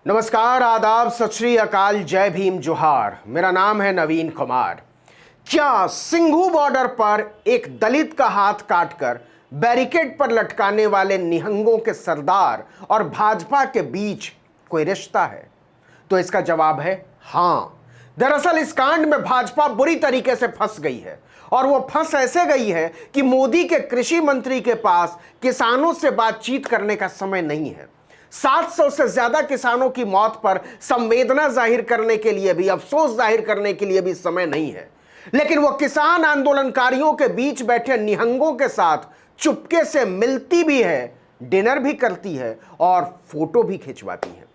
नमस्कार, आदाब, सत श्री अकाल, जय भीम, जोहार। मेरा नाम है नवीन कुमार। क्या सिंघू बॉर्डर पर एक दलित का हाथ काटकर बैरिकेड पर लटकाने वाले निहंगों के सरदार और भाजपा के बीच कोई रिश्ता है? तो इसका जवाब है हां। दरअसल इस कांड में भाजपा बुरी तरीके से फंस गई है, और वो फंस ऐसे गई है कि मोदी के कृषि मंत्री के पास किसानों से बातचीत करने का समय नहीं है। 700 से ज्यादा किसानों की मौत पर संवेदना जाहिर करने के लिए भी, अफसोस जाहिर करने के लिए भी समय नहीं है। लेकिन वो किसान आंदोलनकारियों के बीच बैठे निहंगों के साथ चुपके से मिलती भी है, डिनर भी करती है और फोटो भी खिंचवाती है।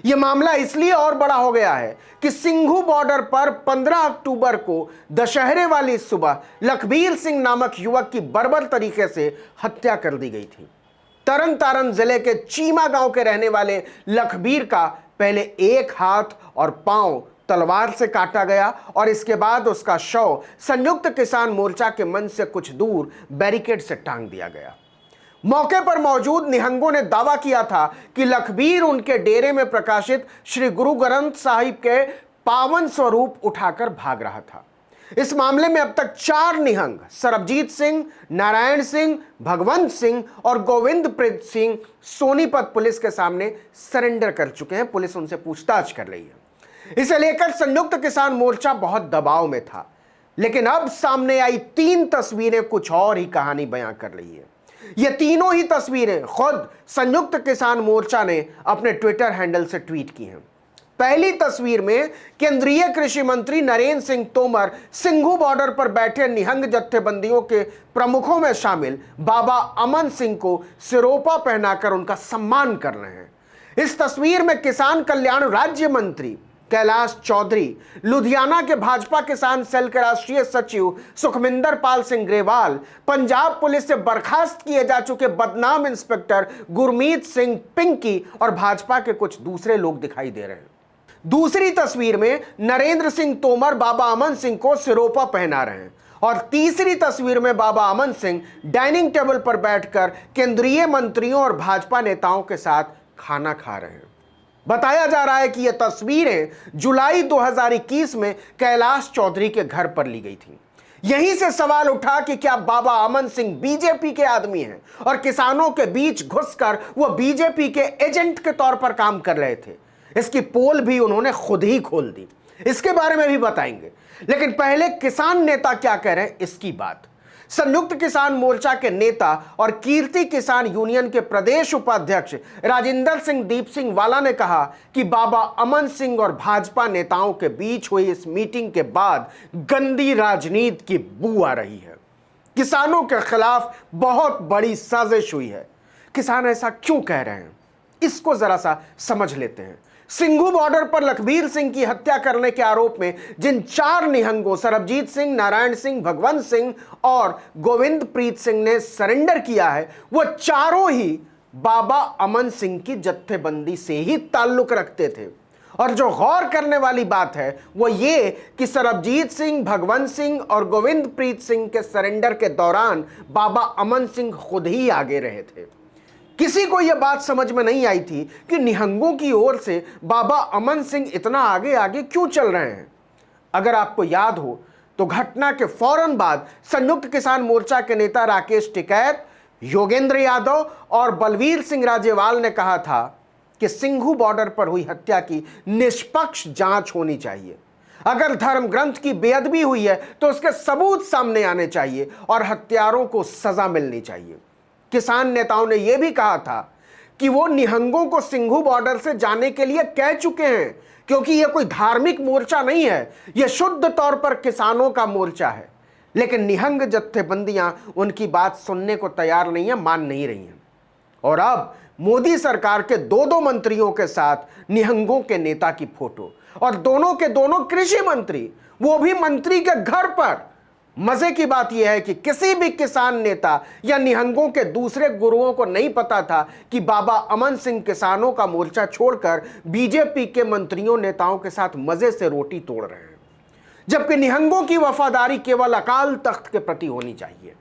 यह मामला इसलिए और बड़ा हो गया है कि सिंघू बॉर्डर पर 15 अक्टूबर को दशहरे वाली सुबह लखबीर सिंह नामक युवक की बर्बर तरीके से हत्या कर दी गई थी। तरन तारण जिले के चीमा गांव के रहने वाले लखबीर का पहले एक हाथ और पांव तलवार से काटा गया और इसके बाद उसका शव संयुक्त किसान मोर्चा के मंच से कुछ दूर बैरिकेड से टांग दिया गया। मौके पर मौजूद निहंगों ने दावा किया था कि लखबीर उनके डेरे में प्रकाशित श्री गुरु ग्रंथ साहिब के पावन स्वरूप उठाकर भाग रहा था। इस मामले में अब तक 4 निहंग सरबजीत सिंह, नारायण सिंह, भगवंत सिंह और गोविंदप्रीत सिंह सोनीपत पुलिस के सामने सरेंडर कर चुके हैं। पुलिस उनसे पूछताछ कर रही है। इसे लेकर संयुक्त किसान मोर्चा बहुत दबाव में था, लेकिन अब सामने आई 3 तस्वीरें कुछ और ही कहानी बयां कर रही है। ये तीनों ही तस्वीरें खुद संयुक्त किसान मोर्चा ने अपने ट्विटर हैंडल से ट्वीट की हैं। पहली तस्वीर में केंद्रीय कृषि मंत्री नरेंद्र सिंह तोमर सिंघू बॉर्डर पर बैठे निहंग जत्थेबंदियों के प्रमुखों में शामिल बाबा अमन सिंह को सिरोपा पहनाकर उनका सम्मान कर रहे हैं। इस तस्वीर में किसान कल्याण राज्य मंत्री कैलाश चौधरी, लुधियाना के भाजपा किसान सेल के राष्ट्रीय सचिव सुखमिंदर पाल सिंह ग्रेवाल, पंजाब पुलिस से बर्खास्त किए जा चुके बदनाम इंस्पेक्टर गुरमीत सिंह पिंकी और भाजपा के कुछ दूसरे लोग दिखाई दे रहे हैं। दूसरी तस्वीर में नरेंद्र सिंह तोमर बाबा अमन सिंह को सिरोपा पहना रहे हैं और तीसरी तस्वीर में बाबा अमन सिंह डाइनिंग टेबल पर बैठकर केंद्रीय मंत्रियों और भाजपा नेताओं के साथ खाना खा रहे हैं। बताया जा रहा है कि यह तस्वीरें जुलाई 2021 में कैलाश चौधरी के घर पर ली गई थी। यहीं से सवाल उठा कि क्या बाबा अमन सिंह बीजेपी के आदमी हैं और किसानों के बीच घुसकर वो बीजेपी के एजेंट के तौर पर काम कर रहे थे। इसकी पोल भी उन्होंने खुद ही खोल दी, इसके बारे में भी बताएंगे। लेकिन पहले किसान नेता क्या कह रहे हैं इसकी बात। संयुक्त किसान मोर्चा के नेता और कीर्ति किसान यूनियन के प्रदेश उपाध्यक्ष राजिंदर सिंह दीप सिंह वाला ने कहा कि बाबा अमन सिंह और भाजपा नेताओं के बीच हुई इस मीटिंग के बाद गंदी राजनीति की बू आ रही है। किसानों के खिलाफ बहुत बड़ी साजिश हुई है। किसान ऐसा क्यों कह रहे हैं, इसको जरा सा समझ लेते हैं। सिंघू बॉर्डर पर लखबीर सिंह की हत्या करने के आरोप में जिन 4 निहंगों सरबजीत सिंह, नारायण सिंह, भगवंत सिंह और गोविंदप्रीत सिंह ने सरेंडर किया है, वो चारों ही बाबा अमन सिंह की जत्थेबंदी से ही ताल्लुक रखते थे। और जो गौर करने वाली बात है वो ये कि सरबजीत सिंह, भगवंत सिंह और गोविंदप्रीत सिंह के सरेंडर के दौरान बाबा अमन सिंह खुद ही आगे रहे थे। किसी को यह बात समझ में नहीं आई थी कि निहंगों की ओर से बाबा अमन सिंह इतना आगे आगे क्यों चल रहे हैं। अगर आपको याद हो तो घटना के फौरन बाद संयुक्त किसान मोर्चा के नेता राकेश टिकैत, योगेंद्र यादव और बलवीर सिंह राजेवाल ने कहा था कि सिंघू बॉर्डर पर हुई हत्या की निष्पक्ष जांच होनी चाहिए। अगर धर्म ग्रंथ की बेअदबी हुई है तो उसके सबूत सामने आने चाहिए और हत्यारों को सजा मिलनी चाहिए। किसान नेताओं ने यह भी कहा था कि वो निहंगों को सिंघू बॉर्डर से जाने के लिए कह चुके हैं, क्योंकि यह कोई धार्मिक मोर्चा नहीं है, यह शुद्ध तौर पर किसानों का मोर्चा है। लेकिन निहंग जत्थेबंदियां उनकी बात सुनने को तैयार नहीं है, मान नहीं रही हैं। और अब मोदी सरकार के 2 मंत्रियों के साथ निहंगों के नेता की फोटो, और दोनों के दोनों कृषि मंत्री, वो भी मंत्री के घर पर। मजे की बात यह है कि किसी भी किसान नेता या निहंगों के दूसरे गुरुओं को नहीं पता था कि बाबा अमन सिंह किसानों का मोर्चा छोड़कर बीजेपी के मंत्रियों नेताओं के साथ मजे से रोटी तोड़ रहे हैं। जबकि निहंगों की वफादारी केवल अकाल तख्त के प्रति होनी चाहिए,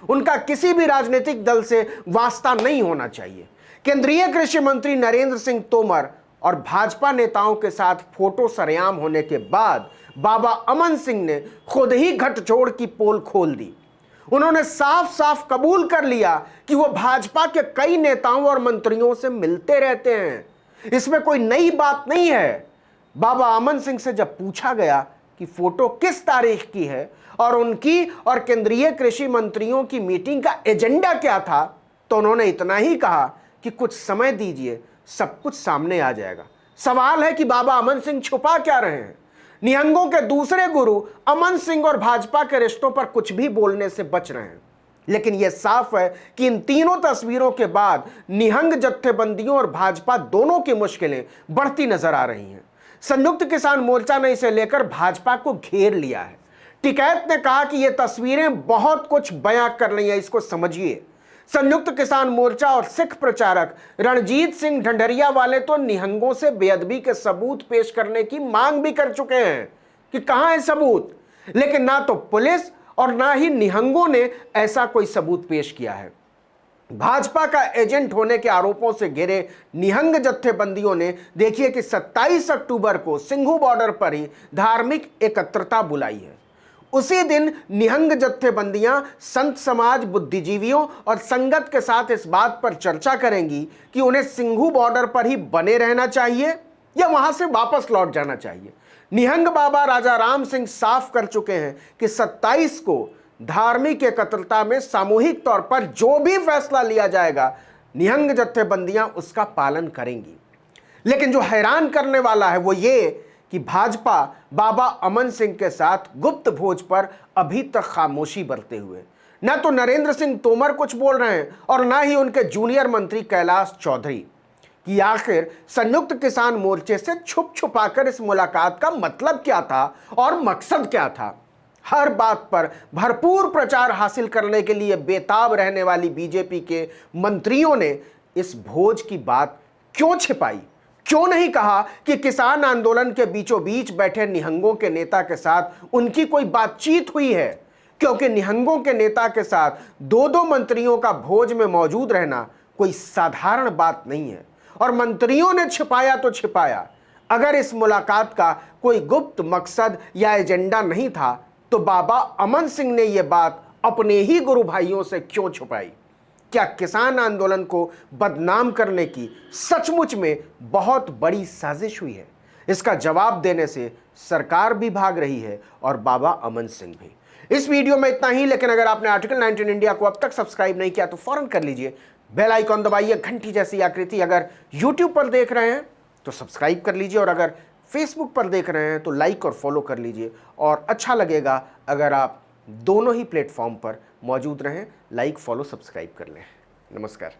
उनका किसी भी राजनीतिक दल से वास्ता नहीं होना चाहिए। केंद्रीय कृषि मंत्री नरेंद्र सिंह तोमर और भाजपा नेताओं के साथ फोटो सरेआम होने के बाद बाबा अमन सिंह ने खुद ही गठजोड़ की पोल खोल दी। उन्होंने साफ साफ कबूल कर लिया कि वो भाजपा के कई नेताओं और मंत्रियों से मिलते रहते हैं। इसमें कोई नई बात नहीं है। बाबा अमन सिंह से जब पूछा गया कि फोटो किस तारीख की है और उनकी और केंद्रीय कृषि मंत्रियों की मीटिंग का एजेंडा क्या था, तो उन्होंने इतना ही कहा कि कुछ समय दीजिए, सब कुछ सामने आ जाएगा। सवाल है कि बाबा अमन सिंह छुपा क्या रहे हैं। निहंगों के दूसरे गुरु अमन सिंह और भाजपा के रिश्तों पर कुछ भी बोलने से बच रहे हैं, लेकिन यह साफ है कि इन तीनों तस्वीरों के बाद निहंग जत्थेबंदियों और भाजपा दोनों की मुश्किलें बढ़ती नजर आ रही हैं। संयुक्त किसान मोर्चा ने इसे लेकर भाजपा को घेर लिया है। टिकैत ने कहा कि ये तस्वीरें बहुत कुछ बयां कर रही हैं, इसको समझिए। संयुक्त किसान मोर्चा और सिख प्रचारक रणजीत सिंह ढंढरिया वाले तो निहंगों से बेअदबी के सबूत पेश करने की मांग भी कर चुके हैं कि कहां है सबूत, लेकिन ना तो पुलिस और ना ही निहंगों ने ऐसा कोई सबूत पेश किया है। भाजपा का एजेंट होने के आरोपों से घिरे निहंग जत्थेबंदियों ने देखिए कि 27 अक्टूबर को सिंघू बॉर्डर पर ही धार्मिक एकत्रता बुलाई है। उसी दिन निहंग जत्थेबंदियां संत समाज, बुद्धिजीवियों और संगत के साथ इस बात पर चर्चा करेंगी कि उन्हें सिंघू बॉर्डर पर ही बने रहना चाहिए या वहां से वापस लौट जाना चाहिए। निहंग बाबा राजा राम सिंह साफ कर चुके हैं कि 27 को धार्मिक एकत्रता में सामूहिक तौर पर जो भी फैसला लिया जाएगा, निहंग जत्थेबंदियां उसका पालन करेंगी। लेकिन जो हैरान करने वाला है वो ये कि भाजपा बाबा अमन सिंह के साथ गुप्त भोज पर अभी तक खामोशी बरते हुए, न तो नरेंद्र सिंह तोमर कुछ बोल रहे हैं और न ही उनके जूनियर मंत्री कैलाश चौधरी कि आखिर संयुक्त किसान मोर्चे से छुप छुपाकर इस मुलाकात का मतलब क्या था और मकसद क्या था। हर बात पर भरपूर प्रचार हासिल करने के लिए बेताब रहने वाली बीजेपी के मंत्रियों ने इस भोज की बात क्यों छिपाई? क्यों नहीं कहा कि किसान आंदोलन के बीचों बीच बैठे निहंगों के नेता के साथ उनकी कोई बातचीत हुई है? क्योंकि निहंगों के नेता के साथ दो दो मंत्रियों का भोज में मौजूद रहना कोई साधारण बात नहीं है और मंत्रियों ने छिपाया तो छिपाया। अगर इस मुलाकात का कोई गुप्त मकसद या एजेंडा नहीं था तो बाबा अमन सिंह ने यह बात अपने ही गुरु भाइयों से क्यों छुपाई? क्या किसान आंदोलन को बदनाम करने की सचमुच में बहुत बड़ी साजिश हुई है? इसका जवाब देने से सरकार भी भाग रही है और बाबा अमन सिंह भी। इस वीडियो में इतना ही, लेकिन अगर आपने आर्टिकल 19 इंडिया को अब तक सब्सक्राइब नहीं किया तो फौरन कर लीजिए। बेल आइकॉन दबाइए, घंटी जैसी आकृति। अगर यूट्यूब पर देख रहे हैं तो सब्सक्राइब कर लीजिए और अगर फेसबुक पर देख रहे हैं तो लाइक और फॉलो कर लीजिए। और अच्छा लगेगा अगर आप दोनों ही प्लेटफॉर्म पर मौजूद रहें, लाइक, फॉलो, सब्सक्राइब कर लें। नमस्कार।